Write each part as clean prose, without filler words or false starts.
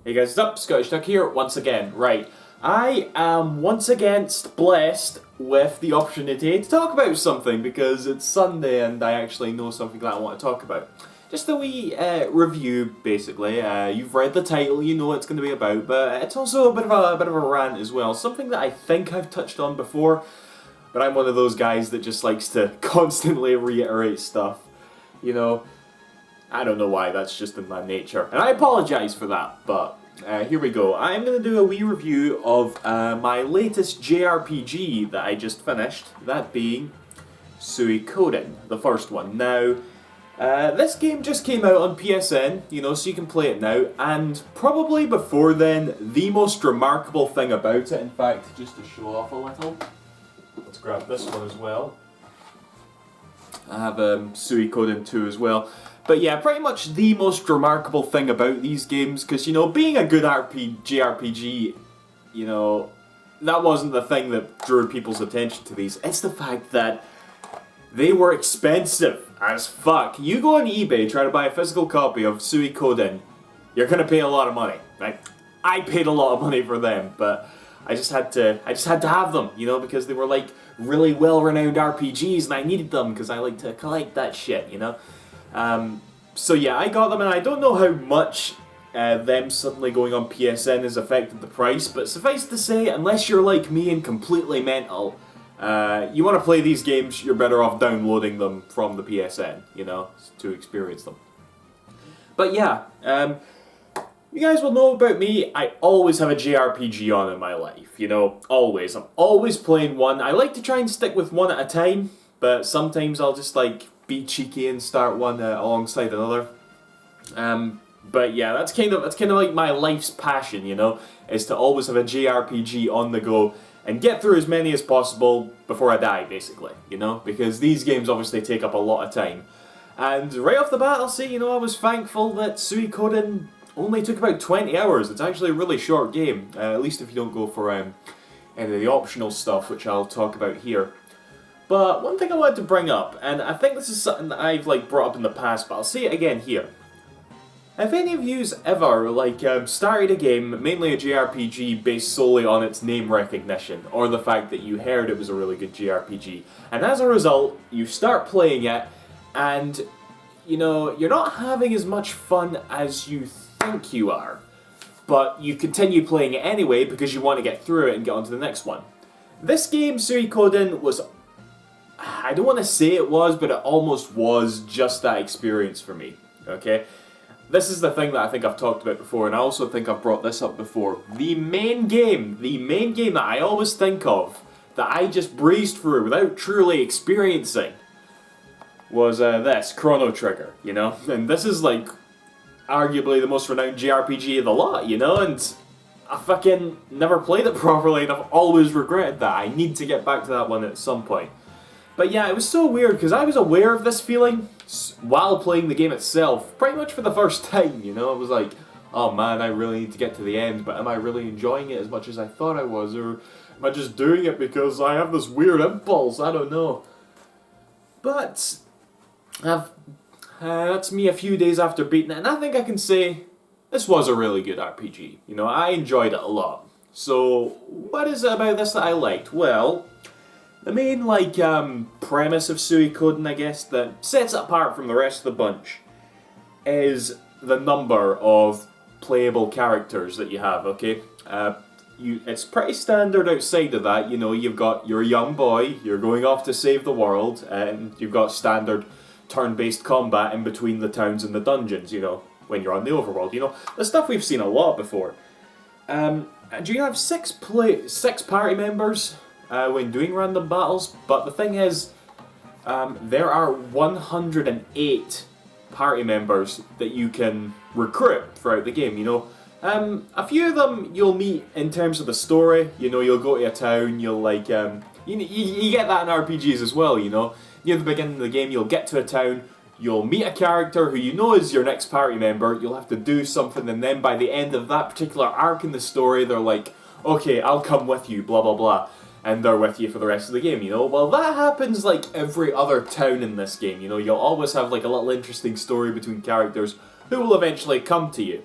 Hey guys, what's up? Scottish Duck here once again. Right, I am once again blessed with the opportunity to talk about something because it's Sunday and I actually know something that I want to talk about. Just a wee review, basically. You've read the title, you know what it's going to be about, but it's also a bit of a rant as well. Something that I think I've touched on before, but I'm one of those guys that just likes to constantly reiterate stuff. You know, I don't know why, that's just in my nature. And I apologise for that, but here we go. I'm going to do a wee review of my latest JRPG that I just finished, that being Suikoden, the first one. Now, this game just came out on PSN, you know, so you can play it now, and probably before then, the most remarkable thing about it, in fact, just to show off a little, let's grab this one as well. I have Suikoden 2 as well. But yeah, pretty much the most remarkable thing about these games, because, you know, being a good JRPG, you know, that wasn't the thing that drew people's attention to these. It's the fact that they were expensive as fuck. You go on eBay, try to buy a physical copy of Suikoden, you're gonna pay a lot of money. Right? I paid a lot of money for them, but I just had to have them, you know, because they were like really well-renowned RPGs and I needed them because I like to collect that shit, you know. So yeah, I got them and I don't know how much them suddenly going on PSN has affected the price, but suffice to say, unless you're like me and completely mental, you want to play these games, you're better off downloading them from the PSN, you know, to experience them. But yeah, you guys will know about me, I always have a JRPG on in my life, you know, always. I'm always playing one. I like to try and stick with one at a time, but sometimes I'll just like be cheeky and start one alongside another. But yeah, that's kind of like my life's passion, you know, is to always have a JRPG on the go and get through as many as possible before I die, basically, you know, because these games obviously take up a lot of time. And right off the bat, I'll say, you know, I was thankful that Suikoden only took about 20 hours. It's actually a really short game, at least if you don't go for any of the optional stuff, which I'll talk about here. But one thing I wanted to bring up, and I think this is something that I've like brought up in the past, but I'll say it again here. Have any of yous ever like started a game, mainly a JRPG, based solely on its name recognition, or the fact that you heard it was a really good JRPG, and as a result, you start playing it, and you know, you're not having as much fun as you think you are, but you continue playing it anyway because you want to get through it and get on to the next one. This game, Suikoden, was, I don't want to say it was, but it almost was just that experience for me, okay? This is the thing that I think I've talked about before, and I also think I've brought this up before. The main game that I always think of, that I just breezed through without truly experiencing, was this, Chrono Trigger, you know? And this is like arguably the most renowned JRPG of the lot, you know? And I fucking never played it properly, and I've always regretted that. I need to get back to that one at some point. But yeah, it was so weird, because I was aware of this feeling while playing the game itself, pretty much for the first time, you know? I was like, oh man, I really need to get to the end, but am I really enjoying it as much as I thought I was, or am I just doing it because I have this weird impulse? I don't know. But that's me a few days after beating it, and I think I can say this was a really good RPG. You know, I enjoyed it a lot. So, what is it about this that I liked? Well, the main, like, premise of Suikoden, I guess, that sets it apart from the rest of the bunch is the number of playable characters that you have, okay? It's pretty standard outside of that, you know, you've got your young boy, you're going off to save the world, and you've got standard turn-based combat in between the towns and the dungeons, you know, when you're on the overworld, you know, the stuff we've seen a lot before. And you have six party members when doing random battles, but the thing is, there are 108 party members that you can recruit throughout the game, you know. A few of them you'll meet in terms of the story, you know, you'll go to a town, you'll like, you get that in RPGs as well, you know. Near the beginning of the game, you'll get to a town, you'll meet a character who you know is your next party member, you'll have to do something, and then by the end of that particular arc in the story, they're like, okay, I'll come with you, blah blah blah, and they're with you for the rest of the game, you know? Well, that happens like every other town in this game, you know? You'll always have like a little interesting story between characters who will eventually come to you.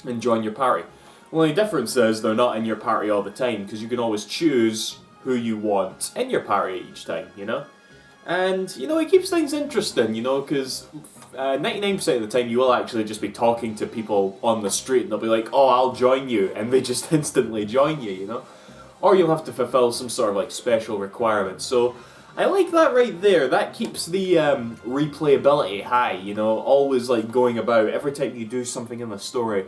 and join your party. Well, the difference is they're not in your party all the time, because you can always choose who you want in your party each time, you know? And, you know, it keeps things interesting, you know, because 99% of the time you will actually just be talking to people on the street and they'll be like, oh, I'll join you, and they just instantly join you, you know? Or you'll have to fulfill some sort of like special requirements. So I like that right there. That keeps the replayability high, you know, always like going about. Every time you do something in the story,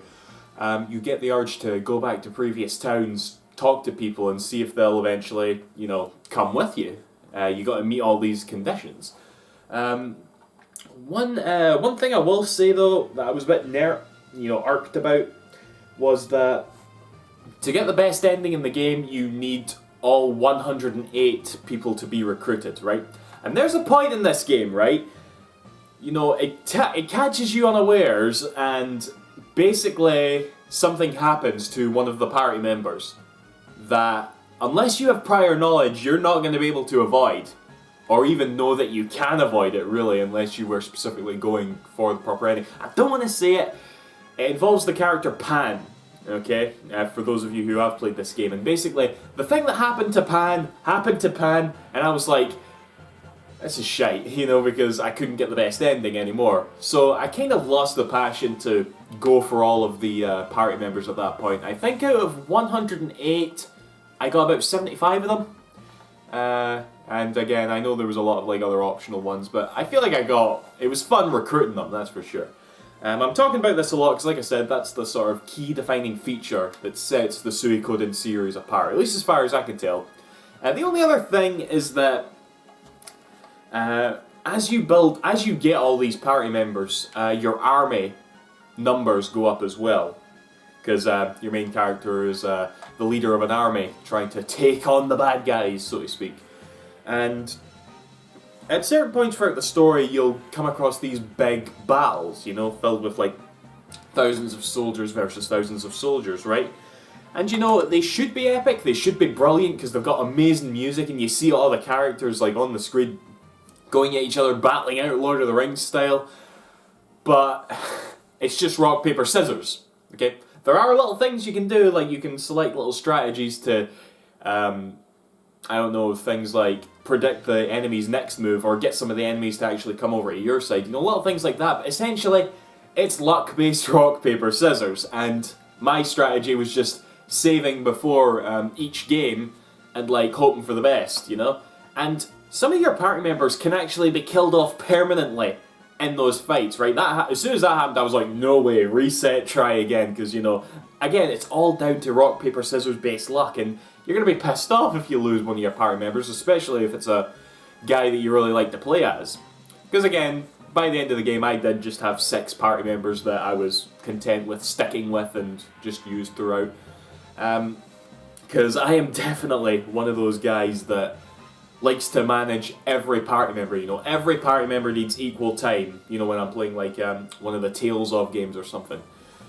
you get the urge to go back to previous towns, talk to people, and see if they'll eventually, you know, come with you. You got to meet all these conditions. One thing I will say though that I was a bit irked about was that to get the best ending in the game, you need all 108 people to be recruited, right? And there's a point in this game, right? You know, it catches you unawares, and basically something happens to one of the party members that, unless you have prior knowledge, you're not going to be able to avoid, or even know that you can avoid it, really, unless you were specifically going for the proper ending. I don't want to say it. It involves the character Pan, okay? For those of you who have played this game. And basically, the thing that happened to Pan, and I was like, this is shite, you know, because I couldn't get the best ending anymore. So I kind of lost the passion to go for all of the party members at that point. I think out of 108, I got about 75 of them. And again, I know there was a lot of like other optional ones, but I feel like it was fun recruiting them, that's for sure. I'm talking about this a lot because, like I said, that's the sort of key defining feature that sets the Suikoden series apart, at least as far as I can tell. The only other thing is that as you get all these party members, your army numbers go up as well. Because your main character is the leader of an army trying to take on the bad guys, so to speak. And at certain points throughout the story, you'll come across these big battles, you know, filled with like thousands of soldiers versus thousands of soldiers, right? And you know, they should be epic, they should be brilliant, because they've got amazing music, and you see all the characters like on the screen going at each other, battling out Lord of the Rings style. But it's just rock, paper, scissors, okay? There are little things you can do, like you can select little strategies to, I don't know, things like predict the enemy's next move, or get some of the enemies to actually come over to your side, you know, little things like that. But essentially, it's luck-based rock, paper, scissors, and my strategy was just saving before each game and like hoping for the best, you know? And some of your party members can actually be killed off permanently in those fights, right? As soon as that happened, I was like, no way, reset, try again, because, you know, again, it's all down to rock, paper, scissors based luck, and you're going to be pissed off if you lose one of your party members, especially if it's a guy that you really like to play as. Because again, by the end of the game, I did just have 6 party members that I was content with sticking with and just used throughout. Because I am definitely one of those guys that likes to manage every party member, you know. Every party member needs equal time, you know, when I'm playing like one of the Tales of games or something.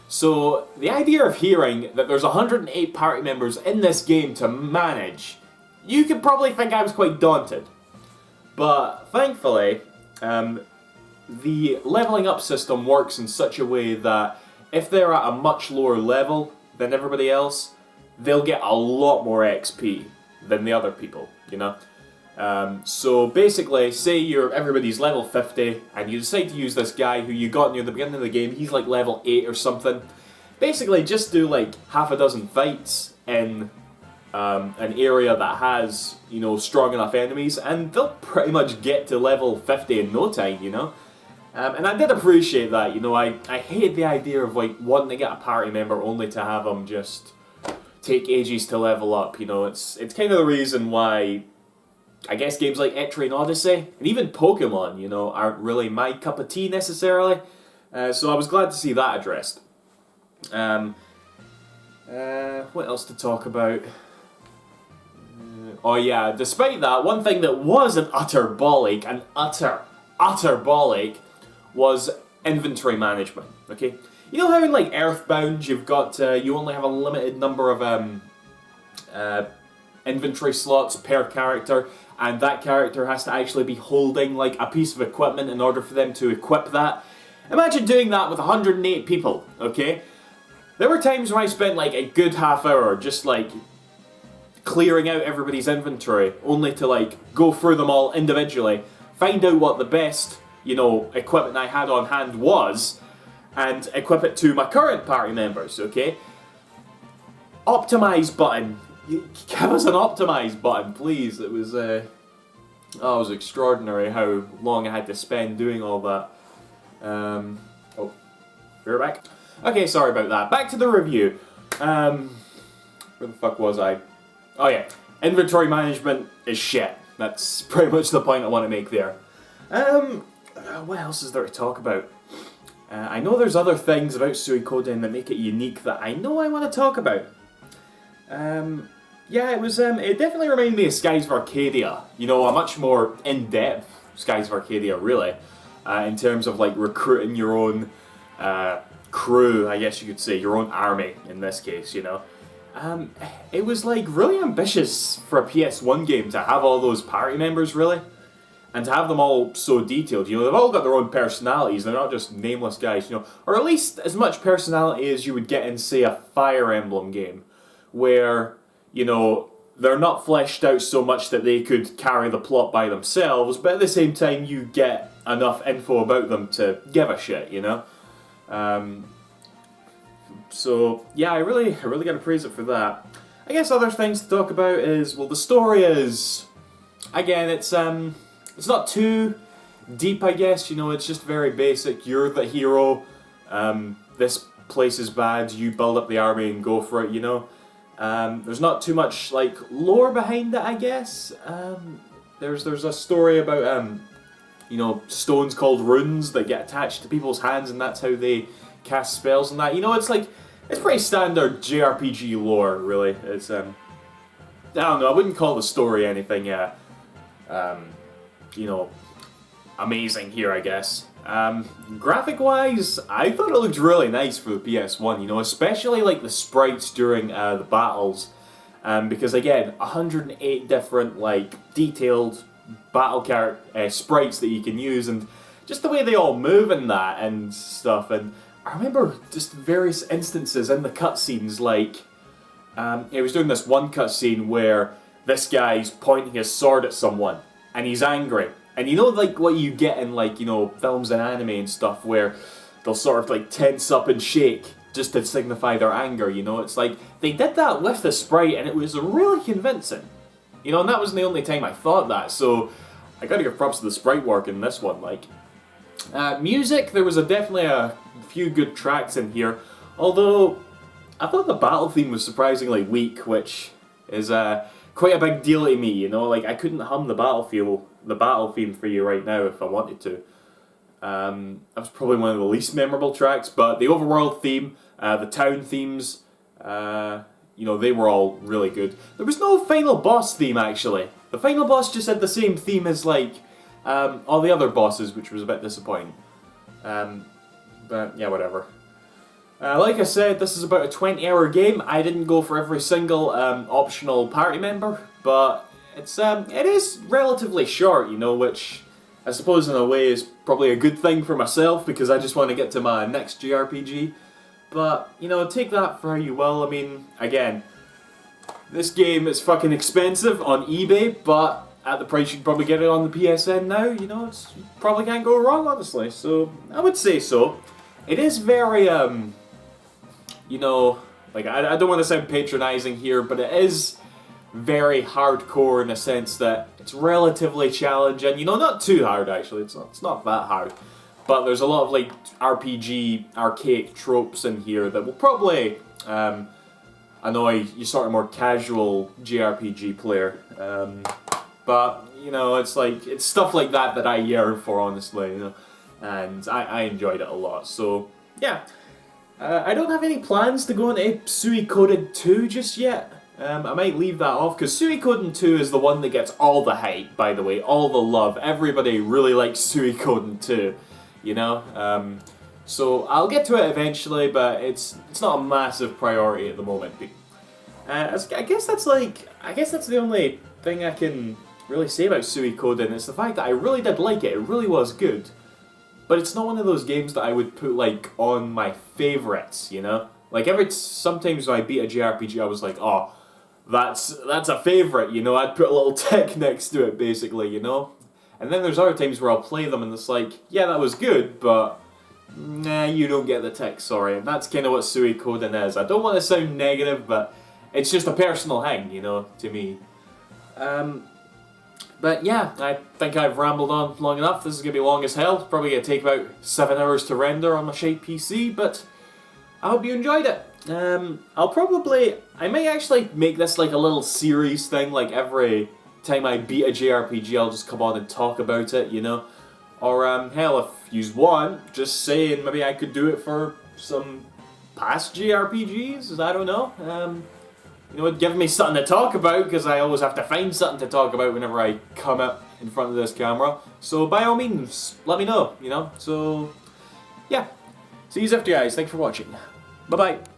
So the idea of hearing that there's 108 party members in this game to manage, you could probably think I was quite daunted. But thankfully, the leveling up system works in such a way that if they're at a much lower level than everybody else, they'll get a lot more XP than the other people, you know. So basically, say everybody's level 50 and you decide to use this guy who you got near the beginning of the game, he's like level 8 or something. Basically just do like half a dozen fights in an area that has, you know, strong enough enemies, and they'll pretty much get to level 50 in no time, you know. And I did appreciate that, you know. I hate the idea of like wanting to get a party member only to have them just take ages to level up, you know. It's kind of the reason why I guess games like Etrian Odyssey, and even Pokemon, you know, aren't really my cup of tea necessarily. So I was glad to see that addressed. What else to talk about? Oh yeah, despite that, one thing that was an utter bollock, was inventory management, okay? You know how in like Earthbound you've got, you only have a limited number of inventory slots per character, and that character has to actually be holding like a piece of equipment in order for them to equip that. Imagine doing that with 108 people, okay? There were times when I spent like a good half hour just like clearing out everybody's inventory, only to like go through them all individually, find out what the best, equipment I had on hand was, and equip it to my current party members, okay? Optimize button. Give us an optimize button, please. It was extraordinary how long I had to spend doing all that. We're back. Okay, sorry about that. Back to the review. Where the fuck was I? Oh yeah, inventory management is shit. That's pretty much the point I want to make there. What else is there to talk about? I know there's other things about Suikoden that make it unique that I know I want to talk about. Yeah, it definitely reminded me of Skies of Arcadia. A much more in-depth Skies of Arcadia, really. In terms of, like, recruiting your own crew, I guess you could say, your own army, in this case, It was, like, really ambitious for a PS1 game to have all those party members, really. And to have them all so detailed, they've all got their own personalities, they're not just nameless guys, or at least as much personality as you would get in, say, a Fire Emblem game, where, they're not fleshed out so much that they could carry the plot by themselves, but at the same time you get enough info about them to give a shit, So, yeah, I really gotta praise it for that. I guess other things to talk about is, well, the story is, again, it's not too deep, I guess, it's just very basic. You're the hero, this place is bad, you build up the army and go for it, There's not too much, like, lore behind it, I guess. There's a story about, stones called runes that get attached to people's hands, and that's how they cast spells and that. It's pretty standard JRPG lore, really. It's, I don't know, I wouldn't call the story anything, amazing here, I guess. Graphic-wise, I thought it looked really nice for the PS1, especially like the sprites during the battles, because again, 108 different like detailed battle sprites that you can use, and just the way they all move and that and stuff. And I remember just various instances in the cutscenes, like it was doing this one cutscene where this guy's pointing his sword at someone and he's angry. And like what you get in like, films and anime and stuff where they'll sort of like tense up and shake just to signify their anger, It's like, they did that with the sprite and it was really convincing. And that wasn't the only time I thought that, so I gotta give props to the sprite work in this one, like. Music, there was definitely a few good tracks in here, although I thought the battle theme was surprisingly weak, which is quite a big deal to me, like I couldn't hum the battle theme for you right now if I wanted to. That was probably one of the least memorable tracks, but the overworld theme, the town themes, they were all really good. There was no final boss theme, actually. The final boss just had the same theme as, like, all the other bosses, which was a bit disappointing. But, yeah, whatever. Like I said, this is about a 20-hour game. I didn't go for every single optional party member, but it is relatively short, which I suppose in a way is probably a good thing for myself because I just want to get to my next JRPG. But, take that for how you will. I mean, again, this game is fucking expensive on eBay, but at the price you'd probably get it on the PSN now, you probably can't go wrong, honestly. So, I would say so. It is very, like, I don't want to sound patronizing here, but it is very hardcore in a sense that it's relatively challenging. Not too hard, actually. It's not that hard. But there's a lot of, like, RPG, archaic tropes in here that will probably annoy you sort of more casual JRPG player. But, it's stuff like that I yearn for, honestly, And I enjoyed it a lot. So, yeah. I don't have any plans to go into Suikoden 2 just yet. I might leave that off, because Suikoden 2 is the one that gets all the hype, by the way, all the love. Everybody really likes Suikoden 2, So I'll get to it eventually, but it's not a massive priority at the moment. I guess that's the only thing I can really say about Suikoden. It's the fact that I really did like it. It really was good. But it's not one of those games that I would put, like, on my favourites, Like sometimes when I beat a JRPG, I was like, oh, that's a favorite, you know. I'd put a little tick next to it, basically, you know. And then there's other times where I'll play them and it's like, yeah, that was good, but nah, you don't get the tick, sorry. And that's kind of what Suikoden is. I don't want to sound negative, but it's just a personal thing, you know, to me. But yeah, I think I've rambled on long enough. This is going to be long as hell. Probably going to take about 7 hours to render on my shite PC, but I hope you enjoyed it. I might actually make this like a little series thing, like every time I beat a JRPG I'll just come on and talk about it, you know. Or hell, if you want, just saying maybe I could do it for some past JRPGs, I don't know. You know, give me something to talk about, because I always have to find something to talk about whenever I come up in front of this camera. So by all means, let me know, you know. So, yeah. See you after, guys. Thanks for watching. Bye-bye.